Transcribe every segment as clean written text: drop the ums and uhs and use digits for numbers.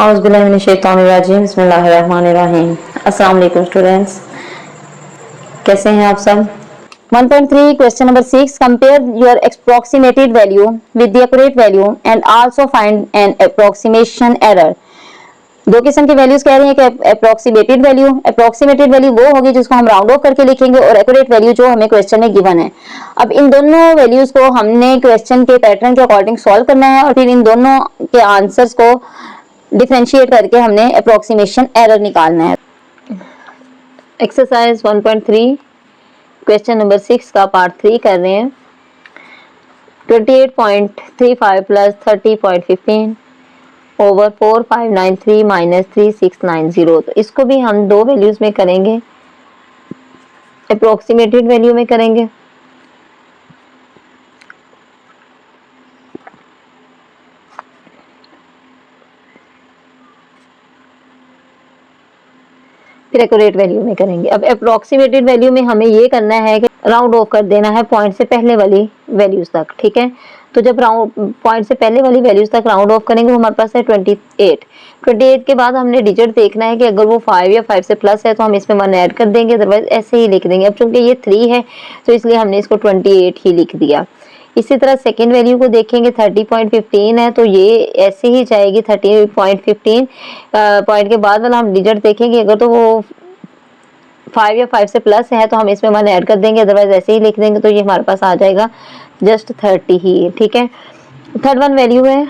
औज़ुबिल्लाहिमिनश्शैतानिर्रजीम बिस्मिल्लाहिर्रहमानिर्रहीम। अस्सलाम वालेकुम स्टूडेंट्स, कैसे हैं आप सब। 1.3 question number 6, compare your approximated value with the accurate value and also find an approximation error. दो किस्म की वैल्यूज कह रहे हैं कि अप्रोक्सीमेटेड वैल्यू वो होगी जिसको हम राउंड ऑफ करके लिखेंगे और एक्यूरेट वैल्यू जो हमें क्वेश्चन में गिवन है। अब इन दोनों वैल्यूज को हमने क्वेश्चन के पैटर्न के अकॉर्डिंग सॉल्व करना है और फिर इन दोनों के आंसर्स को डिफरेंशिएट करके हमने अप्रोक्सीमेशन एरर निकालना है। एक्सरसाइज 1.3 क्वेश्चन नंबर 6 का पार्ट 3 कर रहे हैं। 28.35 प्लस 30.15 ओवर 4593 माइनस 3690। तो इसको भी हम दो वैल्यूज में करेंगे, अप्रोक्सीमेटेड वैल्यू में करेंगे। फिर एक्यूरेट वैल्यू में करेंगे। अब अप्रोक्सीमेटेड वैल्यू में हमें ये करना है कि राउंड ऑफ कर देना है पॉइंट से पहले वाली वैल्यूज तक, ठीक है। तो जब राउंड पॉइंट से पहले वाली वैल्यूज तक राउंड ऑफ करेंगे, वो हमारे पास है 28 के बाद हमने डिजिट देखना है कि अगर वो 5 या 5 से प्लस है तो हम इसमें 1 ऐड कर देंगे, अदरवाइज ऐसे ही लिख देंगे। अब चूंकि ये 3 है तो इसलिए हमने इसको 28 ही लिख दिया। इसी तरह सेकेंड वैल्यू को देखेंगे, 30.15 है तो ये ऐसे ही जाएगी 30.15। पॉइंट के बाद वाला हम डिजिट देखेंगे, अगर तो वो 5 या 5 से प्लस है तो हम इसमें 1 ऐड कर देंगे, अदरवाइज ऐसे ही लिख देंगे। तो ये हमारे पास आ जाएगा जस्ट 30 ही, ठीक है। थर्ड वन वैल्यू है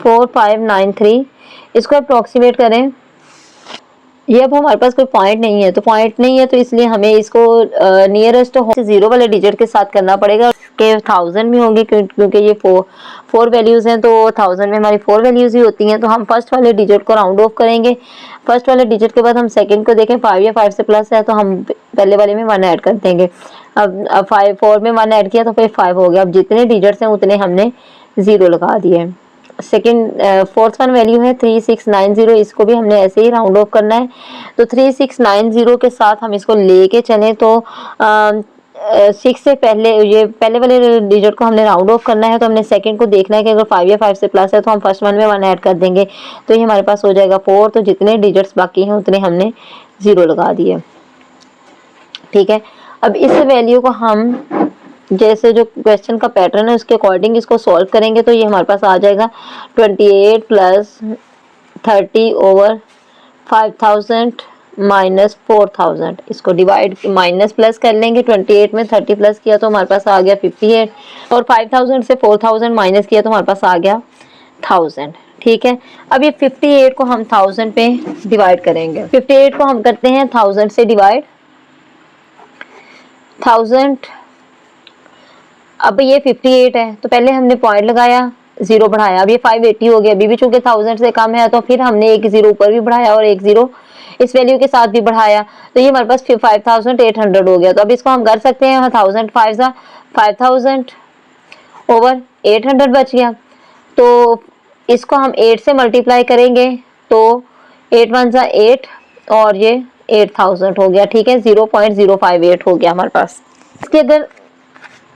4593, इसको अप्रोक्सीमेट करें। ये अब हमारे पास कोई पॉइंट नहीं है, तो पॉइंट नहीं है तो इसलिए हमें इसको नियरेस्ट जीरो वाले डिजिट के साथ करना पड़ेगा। के 1000 भी होंगे क्योंकि ये फोर वैल्यूज हैं, तो 1000 में हमारी 4 वैल्यूज ही होती हैं। तो हम फर्स्ट वाले डिजिट को राउंड ऑफ करेंगे। फर्स्ट वाले डिजिट के बाद हम सेकंड को देखें, 5 या 5 से प्लस है तो हम पहले वाले में 1 ऐड कर देंगे। अब 4 में 1 ऐड किया तो फिर 5 हो गया। अब जितने डिजिट्स हैं उतने हमने 0 लगा दिए। सेकेंड फोर्थ वन वैल्यू है 3690, इसको भी हमने ऐसे ही राउंड ऑफ करना है। तो 3690 के साथ हम इसको लेके चलें तो 6 से पहले ये पहले वाले डिजिट को हमने राउंड ऑफ करना है। तो हमने सेकंड को देखना है कि अगर 5 या 5 से प्लस है तो हम फर्स्ट वन में 1 ऐड कर देंगे, तो ये हमारे पास हो जाएगा 4। तो जितने डिजिट्स बाकी हैं उतने हमने 0 लगा दिए, ठीक है। अब इस वैल्यू को हम जैसे जो क्वेश्चन का पैटर्न है उसके अकॉर्डिंग इसको सॉल्व करेंगे, तो ये हमारे पास आ जाएगा 28 प्लस 30 ओवर 5000 माइनस 4000। इसको डिवाइड माइनस प्लस कर लेंगे। 28 में 30 प्लस किया तो हमारे पास आ गया 58, और 5000 से 4000 माइनस किया तो हमारे पास आ गया 1000, ठीक है। अब ये 58 को हम 1000 पे डिवाइड करेंगे। 58 को हम करते हैं 1000 से डिवाइड। 1000, अब ये 58 है तो पहले हमने पॉइंट लगाया, 0 बढ़ाया, अब ये 580 हो गया। अभी भी चूंकि 1000 से कम है तो फिर हमने एक 0 ऊपर भी बढ़ाया और एक 0 इस वैल्यू के साथ भी बढ़ाया, तो ये हमारे पास 5800 हो गया। तो अब इसको हम कर सकते हैं 1000 5000 ओवर 800 बच गया। तो इसको हम 8 से मल्टीप्लाई करेंगे तो 8 1 जा 8 और ये 8000 हो गया, ठीक है। 0.058 हो गया हमारे पास। इसके अगर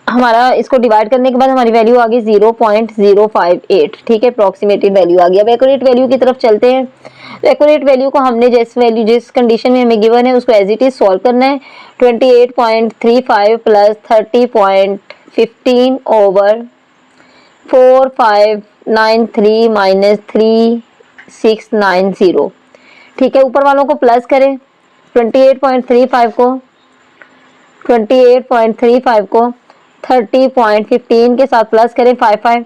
हमारा इसको डिवाइड करने के बाद हमारी वैल्यू आ गई 0.058, ठीक है। अप्रोक्सीमेटेड वैल्यू आ गई। अब एक्यूरेट वैल्यू की तरफ चलते हैं। तो एक्यूरेट वैल्यू को हमने जिस कंडीशन में हमें गिवन है उसको एज इट इज सॉल्व करना है। 28.35 प्लस 30.15 ओवर 4593 माइनस 3690, ठीक है। ऊपर वालों को प्लस करें। 28.35 को 30.15 के साथ प्लस करें। 5 5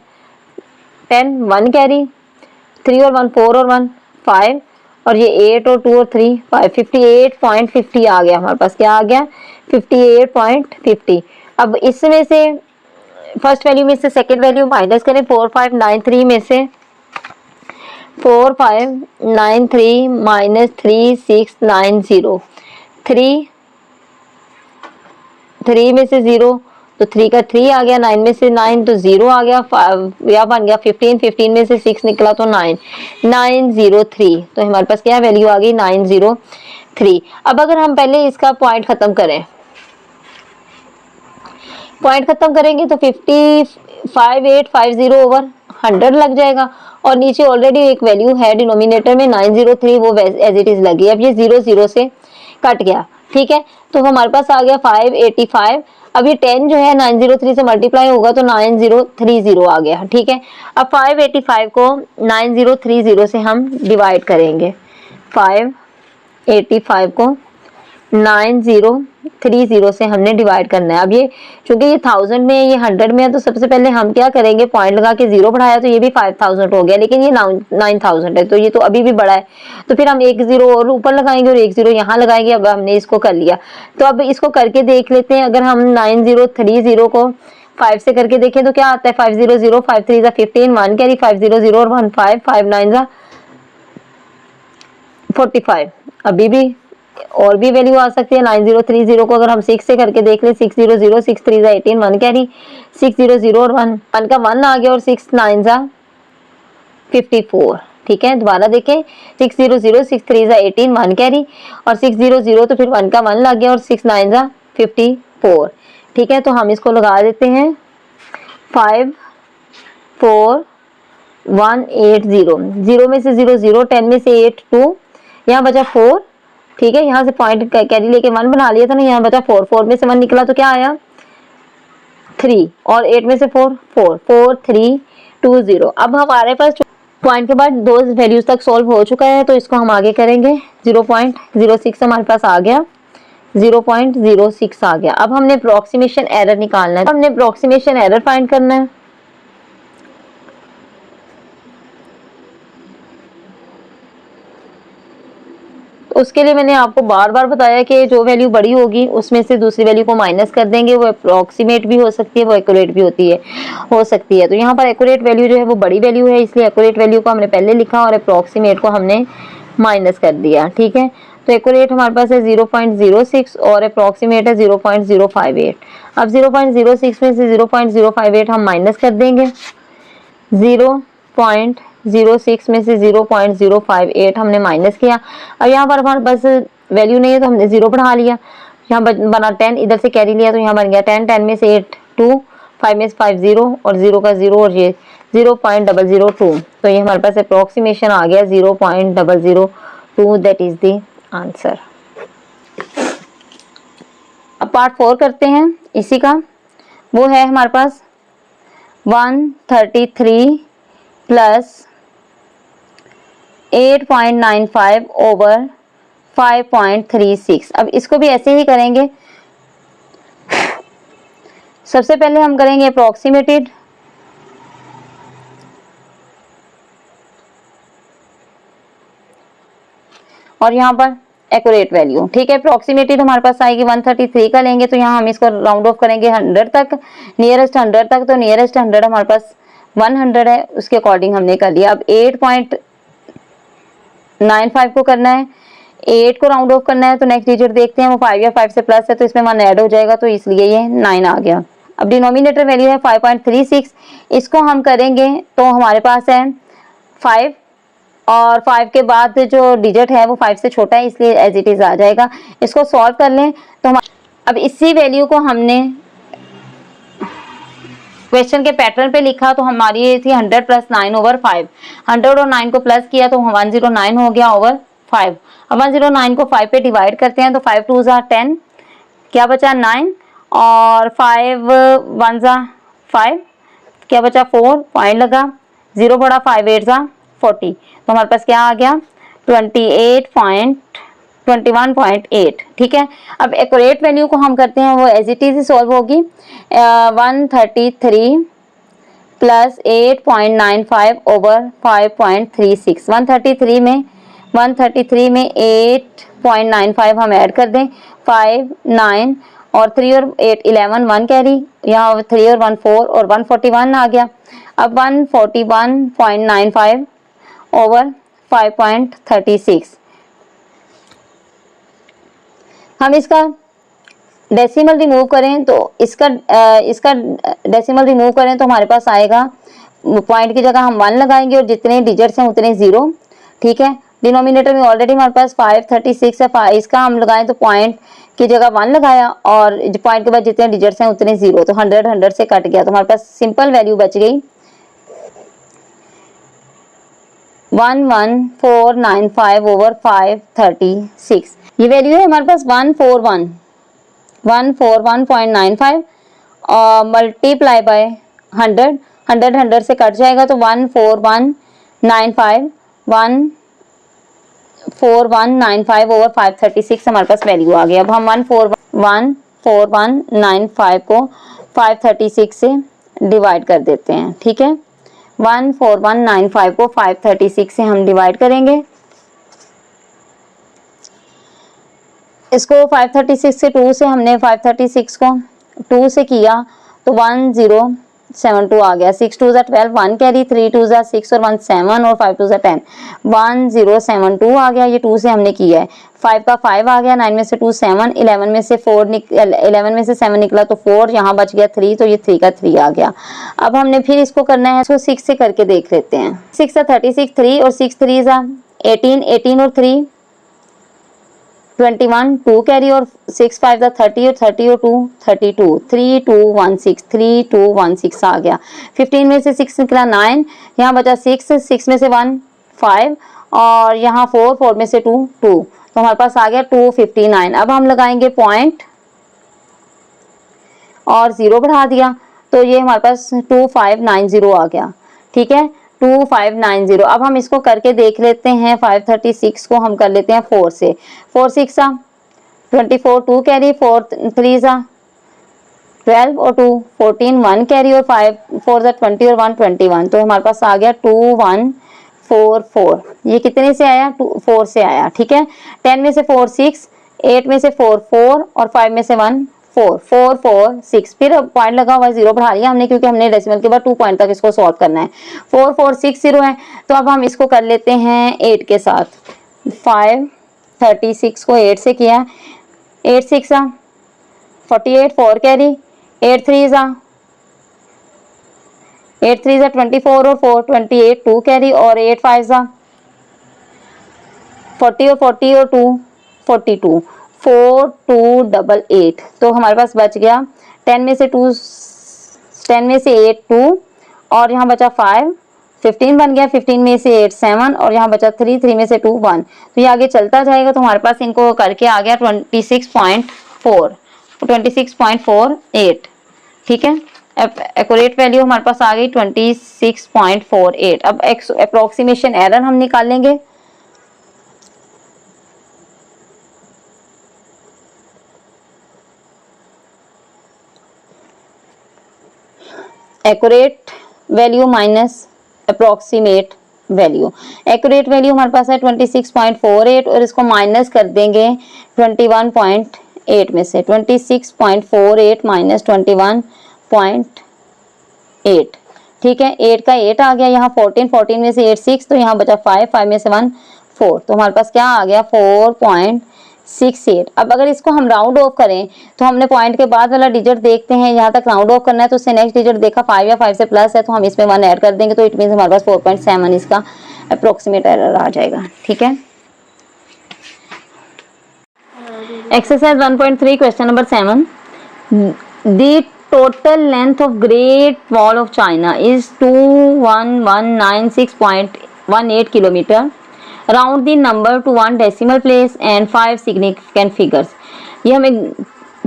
10 1 कैरी, 3 और 1 4 और 1 5, और ये 8 और 2 और 3 5, 58.50 आ गया हमारे पास। क्या आ गया? 58.50। अब इसमें से फर्स्ट वैल्यू में से सेकंड वैल्यू माइनस करें। 4593 में से 4593 माइनस 3690, 3 में से 0 तो 3 का 3 आ गया। 9 में से 9 तो 0 आ गया। या बन गया 15 में से 6 निकला तो 903। तो हमारे पास क्या वैल्यू आ गई? 903। अब अगर हम पहले इसका पॉइंट खत्म करें, पॉइंट खत्म करेंगे तो 55850 ओवर 100 लग जाएगा और नीचे ऑलरेडी एक वैल्यू है डिनोमिनेटर में 903, वो एज इट इज लगी। अब ये 0 0 से कट गया, ठीक है। तो हमारे पास आ गया 585। अब ये 10 जो है 903 से मल्टीप्लाई होगा तो 9030 आ गया, ठीक है। अब 585 को 9030 से हम डिवाइड करेंगे। 585 को 9030 से हमने डिवाइड करना है। अब ये चूंकि ये 1000 में है, ये 100 में है, तो सबसे पहले हम क्या करेंगे, पॉइंट लगा के 0 बढ़ाया तो ये भी 5000 हो गया, लेकिन ये 9000 है तो ये तो अभी भी बड़ा है, तो फिर हम एक 0 और ऊपर लगाएंगे और एक 0 यहाँ लगाएंगे। अब हमने इसको कर लिया, तो अब इसको करके देख लेते हैं। अगर हम 9030 को 5 से करके देखें तो क्या आता है, 500, 5 3 15, 1 कैरी, 500 और 1 5, 5 9 45। अभी भी और भी वैल्यू आ सकती है। 9030 को अगर हम 6 से करके देख ले, 600, 6 3 18, 1 कैरी, 600 और 1 का 1 आ गया और 6 9 54, ठीक है। दोबारा देखें, 600, 6 3 18, 1 कैरी और 600, तो फिर 1 का 1 लग गया और 6 9 54, ठीक है। तो हम इसको लगा देते हैं 5 4 1 8 0, 0 में से 0 0, 10 में से 8 2, यहाँ बचा 4, ठीक है। यहाँ से पॉइंट कैरी लेके 1 बना लिया था ना, यहाँ बचा 4, 4 में से 1 निकला तो क्या आया 3 और 8 में से 4 4 4 3 2 0। अब हमारे पास पॉइंट के बाद 2 वैल्यूज तक सॉल्व हो चुका है, तो इसको हम आगे करेंगे। 0.06 हमारे पास आ गया, 0.06 आ गया। अब हमने अप्रोक्सीमेशन एरर निकालना है, हमने अप्रोक्सीमेशन एरर फाइंड करना है। उसके लिए मैंने आपको बार बार बताया कि जो वैल्यू बड़ी होगी उसमें से दूसरी वैल्यू को माइनस कर देंगे। वो अप्रोक्सीमेट भी हो सकती है, वो एक्यूरेट भी हो सकती है। तो यहाँ पर एक्यूरेट वैल्यू जो है वो बड़ी वैल्यू है, इसलिए एक्यूरेट वैल्यू को हमने पहले लिखा और अप्रोक्सीमेट को हमने माइनस कर दिया, ठीक है। तो एक्यूरेट हमारे पास है 0.06 और अप्रोक्सीमेट है 0.058। अब 0.06 में से 0.058 हम माइनस कर देंगे। 0.06 में से 0.058 हमने माइनस किया। अब यहाँ पर हमारे पास वैल्यू नहीं है तो हमने 0 बढ़ा लिया, यहाँ बना 10, इधर से कैरी लिया तो यहाँ बन गया 10, 10 में से 8 2, 5 में से 5 0 और 0 का 0 और ये 0.002। तो ये हमारे पास अप्रोक्सीमेशन आ गया 0.002, दैट इज द आंसर। अब पार्ट 4 करते हैं इसी का। वो है हमारे पास 133 प्लस 8.95 ओवर 5.36। अब इसको भी ऐसे ही करेंगे। सबसे पहले हम करेंगे अप्रोक्सीमेटेड, और यहाँ पर एक्यूरेट वैल्यू, ठीक है। अप्रोक्सीमेटेड हमारे पास आएगी 133 का लेंगे तो यहाँ हम इसको राउंड ऑफ करेंगे 100 तक, नियरेस्ट 100 तक। तो नियरेस्ट 100 हमारे पास 100 है, उसके अकॉर्डिंग हमने कर लिया। अब 8.95 को करना है, 8 को राउंड ऑफ करना है, तो नेक्स्ट डिजिट देखते हैं वो 5 या 5 से प्लस है तो इसमें 1 ऐड हो जाएगा, तो इसलिए ये 9 आ गया। अब डिनोमिनेटर वैल्यू है 5.36, इसको हम करेंगे तो हमारे पास है 5 और 5 के बाद जो डिजिट है वो 5 से छोटा है, इसलिए एज इट इज आ जाएगा। इसको सॉल्व कर लें तो हम अब इसी वैल्यू को हमने क्वेश्चन के पैटर्न पे लिखा, तो हमारी ये थी 100 प्लस 9 ओवर 5। 100 और 9 को प्लस किया तो 109 हो गया ओवर 5। अब 109 को 5 पे डिवाइड करते हैं तो 5 2 ज़ा 10, क्या बचा 9 और 5 1 ज़ा 5, क्या बचा 4, पॉइंट लगा, 0 बढ़ा, 5 8 ज़ा 40, तो हमारे पास क्या आ गया 21.8, ठीक है। अब एक्यूरेट वैल्यू को हम करते हैं, वो एज इट इज सॉल्व होगी। 133 प्लस 8.95 ओवर 5.36। 133 में 8.95 हम ऐड कर दें, 5 9 और 3 और 8 11, 1 कैरी, यहाँ 3 और 1 4 और 141 आ गया। अब 141.95 ओवर 5.36, हम इसका डेसिमल रिमूव करें तो इसका डेसिमल रिमूव करें तो हमारे पास आएगा, पॉइंट की जगह हम 1 लगाएंगे और जितने डिजिट्स हैं उतने 0, ठीक है। डिनोमिनेटर में ऑलरेडी हमारे पास 536 है, इसका हम लगाएं तो पॉइंट की जगह 1 लगाया और पॉइंट के बाद जितने डिजिट्स हैं उतने 0, तो 100 100 से कट गया, तो हमारे पास सिंपल वैल्यू बच गई 11,495 ओवर 536। ये वैल्यू है हमारे पास 141.95 मल्टीप्लाई बाय 100, 100 से कट जाएगा तो 14195 ओवर 536 हमारे पास वैल्यू आ गया। अब हम 14195 को 536 से डिवाइड कर देते हैं। ठीक है, 14195 को 536 से हम डिवाइड करेंगे। इसको 536 से 2 से हमने 536 को 2 से किया तो 1072 आ गया। 6 2 ज़ा 12, 1 कैरी, 3 2 ज़ा 6 और 1 7 और 5 2 ज़ा 10, 1072 आ गया। ये 2 से हमने किया है। 5 का 5 आ गया, 9 में से 2 7, 11 में से 7 निकला तो 4, यहाँ बच गया 3, तो ये 3 का 3 आ गया। अब हमने फिर इसको करना है, इसको 6 से करके देख लेते हैं। 6 ज़ा 36, 3 और 6 3 ज़ा 18, 18 और 3 21, 2 कैरी और 6 5 ज़ा 30 और 30 और 2 32, 3216, 3216 आ गया। 15 में से 6 निकला 9, यहाँ बचा 6, 6 में से 1 5 और यहाँ 4, 4 में से 2 2, तो हमारे पास आ गया 259। अब हम लगाएंगे पॉइंट और 0 बढ़ा दिया तो ये हमारे पास 2590 आ गया। ठीक है, 2590। अब हम इसको करके देख लेते हैं। 536 को हम कर लेते हैं 4 से। 4 6 24, 2 कैरी, 4 3 12 और 2 14, 1 कैरी और 5 4 20 और 1 21, तो हमारे पास आ गया 2144। ये कितने से आया? 4 से आया। ठीक है, 10 में से 4 6, 8 में से 4 4 और 5 में से 1 4 4 4 6। फिर पॉइंट लगा हुआ 0 बढ़ा लिया हमने, क्योंकि हमने डेसिमल के बाद 2 पॉइंट तक इसको सॉल्व करना है। 4 4 6 0 है, तो अब हम इसको कर लेते हैं 8 के साथ। 536 को 8 से किया, 8 6 48, 4 कैरी, 8 3 24 और 4 28, 2 कैरी और 8 5 40 और 40 और 2 42, 4288, तो हमारे पास बच गया 10 में से 8 2 और यहाँ बचा 5, 15 बन गया। 15 में से 8 7 और यहाँ बचा 3, 3 में से 2 1, तो ये आगे चलता जाएगा। तो हमारे पास इनको करके आ गया 26.48। ठीक है, एक्यूरेट वैल्यू हमारे पास आ गई 26.48। अब अप्रोक्सीमेशन एरर हम निकालेंगे। Accurate value minus approximate value. Accurate value हमारे पास है 26.48 और इसको माइनस कर देंगे 21.8 में से। 26.48 माइनस 21.8। ठीक है, 8 का 8 आ गया, यहाँ 14, 14 में से 8 6, तो यहाँ बचा 5, 5 में से 1 4, तो हमारे पास क्या आ गया 4.68। अब अगर इसको हम राउंड ऑफ करें तो हमने पॉइंट के बाद वाला डिजिट देखते हैं, यहाँ तक राउंड ऑफ करना है तो उससे नेक्स्ट डिजिट देखा 5 या 5 से प्लस है तो हम इसमें 1 ऐड कर देंगे, तो इट मींस हमारे पास 4.7 इसका अप्रोक्सीमेट एरर आ जाएगा। ठीक है, exercise 1.3 question number 7। The total length of great wall of China is 21196.18 kilometre. Round the number two 1 decimal place and 5 significant figures. ये हमें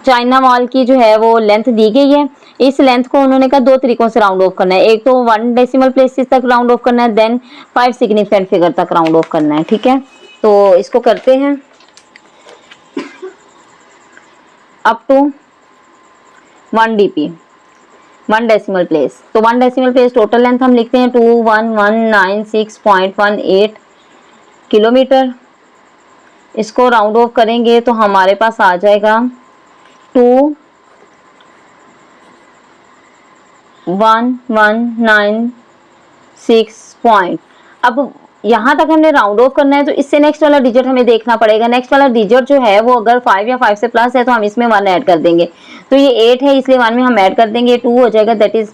चाइना वॉल की जो है वो लेंथ दी गई है। इस लेंथ को उन्होंने कहा 2 तरीकों से राउंड ऑफ करना है। एक तो 1 डेसिमल प्लेसेस तक राउंड ऑफ करना है, देन 5 सिग्निफिकेंट फिगर तक राउंड ऑफ करना है। ठीक है, तो इसको करते हैं up to 1 dp 1 decimal place. तो 1 डेसिमल प्लेस टोटल लेंथ हम लिखते हैं 21196.18 किलोमीटर। इसको राउंड ऑफ करेंगे तो हमारे पास आ जाएगा 21196 पॉइंट। अब यहाँ तक हमने राउंड ऑफ करना है तो इससे नेक्स्ट वाला डिजिट हमें देखना पड़ेगा। नेक्स्ट वाला डिजिट जो है वो अगर 5 या 5 से प्लस है तो हम इसमें 1 ऐड कर देंगे। तो ये 8 है इसलिए 1 में हम ऐड कर देंगे, 2 हो जाएगा, that is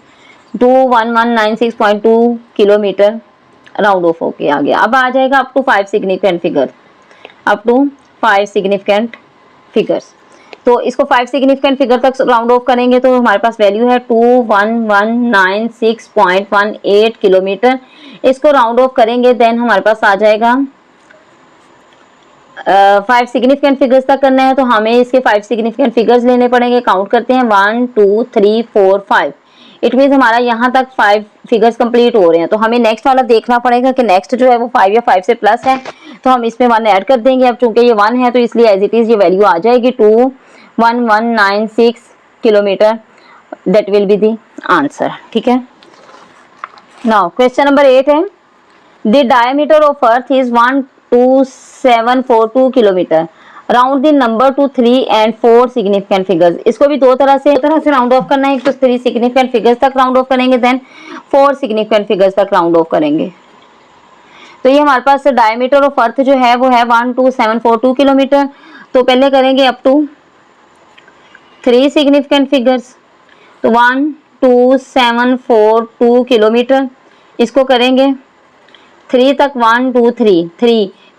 21196.2 kilometre round off होके आ गया। अब आ जाएगा up to 5 significant figure, up to 5 significant figures. तो इसको 5 सिग्निफिकेंट फिगर तक राउंड ऑफ करेंगे तो हमारे पास वैल्यू है 2196.18 किलोमीटर। इसको राउंड ऑफ करेंगे देन हमारे पास आ जाएगा 5 सिग्निफिकेंट फिगर्स तक करना है तो हमें इसके 5 सिग्निफिकेंट फिगर्स लेने पड़ेंगे। काउंट करते हैं 1 2 3 4 5। इट मीन्स हमारा यहाँ तक 5 फिगर्स कंप्लीट हो रहे हैं। तो हमें नेक्स्ट वाला देखना पड़ेगा कि नेक्स्ट जो है वो 5 या 5 से प्लस है, तो हम इसमें 1 ऐड कर देंगे। अब चूंकि ये 1 है तो इसलिए एज इट इज ये वैल्यू आ जाएगी 21196 kilometre. That will be the answer. ठीक है। नाउ क्वेश्चन नंबर 8 है the diameter of earth is 12742 kilometre. Round the number two 3 and 4 significant figures. इसको भी दो तरह से राउंड ऑफ करना है। एक तो 3 सिग्निफिकेंट फिगर्स तक राउंड ऑफ करेंगे, देन 4 सिग्निफिकेंट फिगर्स तक राउंड ऑफ करेंगे। तो ये हमारे पास डायमीटर ऑफ अर्थ जो है वो है 12742 किलोमीटर। तो पहले करेंगे अप टू 3 सिग्निफिकेंट फिगर्स, तो 12742 किलोमीटर। इसको करेंगे 3 तक, 1 2 3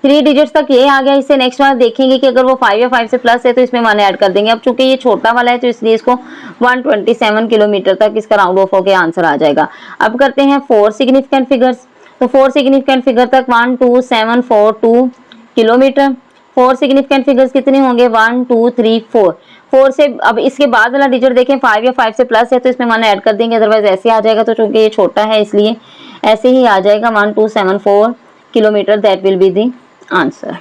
3 डिजिट्स तक ये आ गया। इससे नेक्स्ट वाला देखेंगे कि अगर वो 5 या 5 से प्लस है तो इसमें 1 ऐड कर देंगे। अब चूंकि ये छोटा वाला है तो इसलिए इसको 127 किलोमीटर तक इसका राउंड ऑफ होकर आंसर आ जाएगा। अब करते हैं 4 सिग्निफिकेंट फिगर्स। तो 4 सिग्निफिकेंट फिगर तक 12742 किलोमीटर। 4 सिग्निफिकेंट फिगर्स कितने होंगे 1 2 3 4। 4 से अब इसके बाद वाला डिजिट देखें 5 या 5 से प्लस है तो इसमें 1 ऐड कर देंगे, अदरवाइज ऐसे आ जाएगा। तो चूंकि ये छोटा है इसलिए ऐसे ही आ जाएगा 1274 kilometre. That will be the answer.